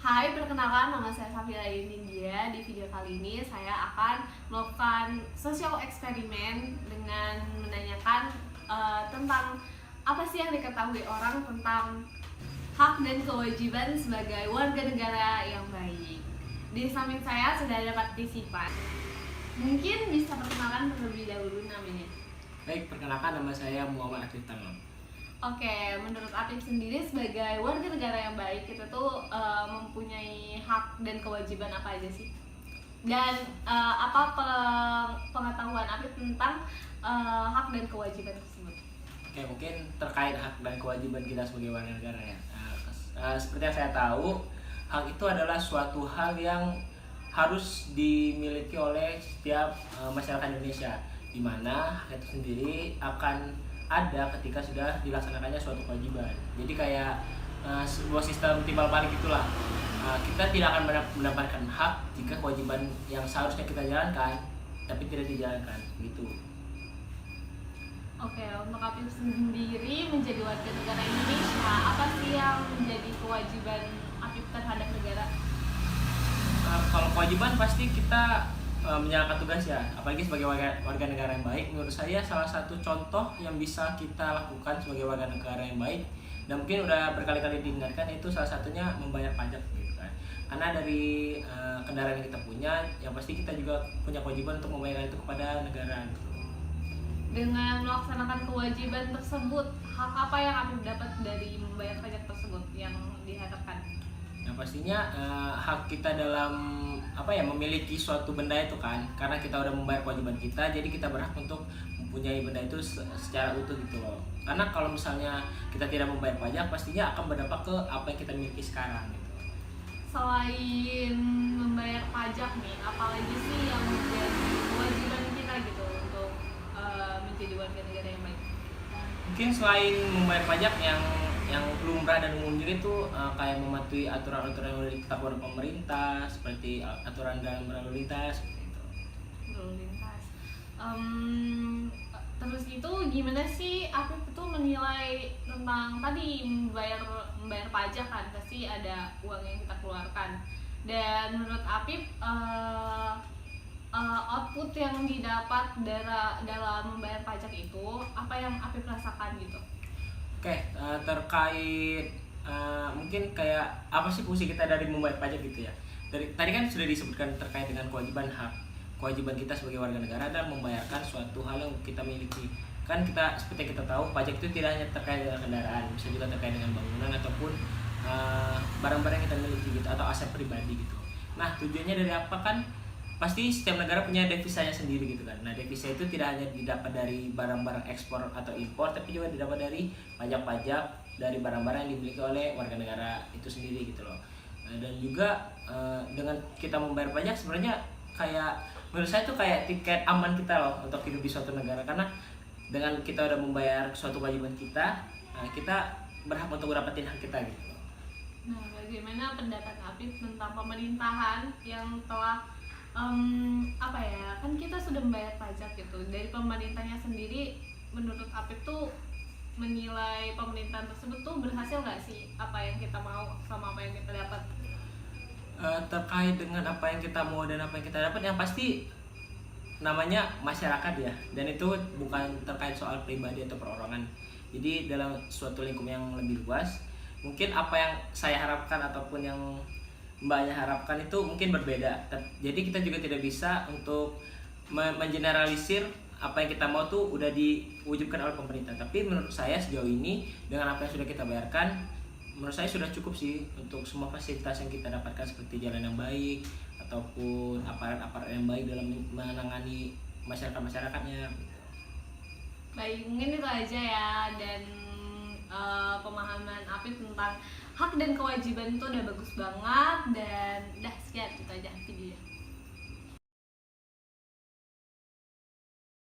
Hai, perkenalkan nama saya Safira Nindya. Di video kali ini saya akan melakukan social eksperimen dengan menanyakan tentang apa sih yang diketahui orang tentang hak dan kewajiban sebagai warga negara yang baik. Di samping saya sudah ada partisipan. Mungkin bisa perkenalkan terlebih dahulu namanya. Baik, perkenalkan nama saya Muhammad Afif Tamam. Oke, menurut Atif sendiri sebagai warga negara yang baik kita tuh mempunyai hak dan kewajiban apa aja sih? Dan apa pengetahuan Atif tentang hak dan kewajiban tersebut? Oke, mungkin terkait hak dan kewajiban kita sebagai warga negara ya. Seperti yang saya tahu, hak itu adalah suatu hal yang harus dimiliki oleh setiap masyarakat Indonesia, di mana hak itu sendiri akan ada ketika sudah dilaksanakannya suatu kewajiban. Jadi kayak sebuah sistem timbal balik itulah. Kita tidak akan mendapatkan hak jika kewajiban yang seharusnya kita jalankan tapi tidak dijalankan gitu. Oke, untuk Atif sendiri menjadi warga negara Indonesia, apa sih yang menjadi kewajiban Atif terhadap negara? Kalau kewajiban pasti kita menjalankan tugas ya, apalagi sebagai warga negara yang baik. Menurut saya salah satu contoh yang bisa kita lakukan sebagai warga negara yang baik, dan mungkin udah berkali-kali diingatkan, itu salah satunya membayar pajak gitu kan. Karena dari kendaraan yang kita punya, yang pasti kita juga punya kewajiban untuk membayar itu kepada negara gitu. Dengan melaksanakan kewajiban tersebut, hak apa yang Atif dapat dari membayar pajak tersebut yang diharapkan? Yang pastinya hak kita dalam memiliki suatu benda itu kan, karena kita udah membayar kewajiban kita, jadi kita berhak untuk mempunyai benda itu secara utuh gitu loh. Karena kalau misalnya kita tidak membayar pajak, pastinya akan berdampak ke apa yang kita miliki sekarang gitu. Selain membayar pajak nih, apalagi sih yang menjadi kewajiban kita gitu untuk menjadi warga negara yang baik? Mungkin selain membayar pajak yang lumrah dan umum juga itu kayak mematuhi aturan-aturan yang sudah ditetapkan oleh pemerintah, seperti aturan dalam berlalu lintas gitu. Berlalu lintas. Terus itu gimana sih Afif itu menilai tentang tadi membayar pajak kan, pasti ada uang yang kita keluarkan. Dan menurut Afif output yang didapat dalam membayar pajak itu apa yang Afif rasakan gitu? Oke, terkait mungkin kayak apa sih fungsi kita dari membayar pajak gitu ya. Tadi kan sudah disebutkan terkait dengan kewajiban hak. Kewajiban kita sebagai warga negara adalah membayarkan suatu hal yang kita miliki. Kan kita seperti kita tahu, pajak itu tidak hanya terkait dengan kendaraan, bisa juga terkait dengan bangunan ataupun barang-barang yang kita miliki gitu, atau aset pribadi gitu. Nah, tujuannya dari apa kan? Pasti setiap negara punya devisanya sendiri gitu kan. Nah, devisa itu tidak hanya didapat dari barang-barang ekspor atau impor, tapi juga didapat dari pajak-pajak dari barang-barang yang dimiliki oleh warga negara itu sendiri gitu loh. Nah, dan juga dengan kita membayar pajak sebenarnya kayak, menurut saya itu kayak tiket aman kita loh untuk hidup di suatu negara, karena dengan kita udah membayar suatu kewajiban kita, kita berhak untuk mendapatkan hak kita gitu. Nah, bagaimana pendapat Afif tentang pemerintahan yang telah kan kita sudah membayar pajak gitu, dari pemerintahnya sendiri, menurut Apip tuh menilai pemerintahan tersebut tuh berhasil nggak sih apa yang kita mau sama apa yang kita dapat? Terkait dengan apa yang kita mau dan apa yang kita dapat, yang pasti namanya masyarakat ya, dan itu bukan terkait soal pribadi atau perorangan. Jadi dalam suatu lingkup yang lebih luas, mungkin apa yang saya harapkan ataupun yang Mbaknya harapkan itu mungkin berbeda. Jadi kita juga tidak bisa untuk mengeneralisir apa yang kita mau tuh udah diwujudkan oleh pemerintah. Tapi menurut saya sejauh ini dengan apa yang sudah kita bayarkan, menurut saya sudah cukup sih untuk semua fasilitas yang kita dapatkan, seperti jalan yang baik ataupun aparat-aparat yang baik dalam menangani masyarakatnya. Baik, mungkin itu aja ya, dan pemahaman Apip tentang hak dan kewajiban itu udah bagus banget, dan udah sekian itu aja video.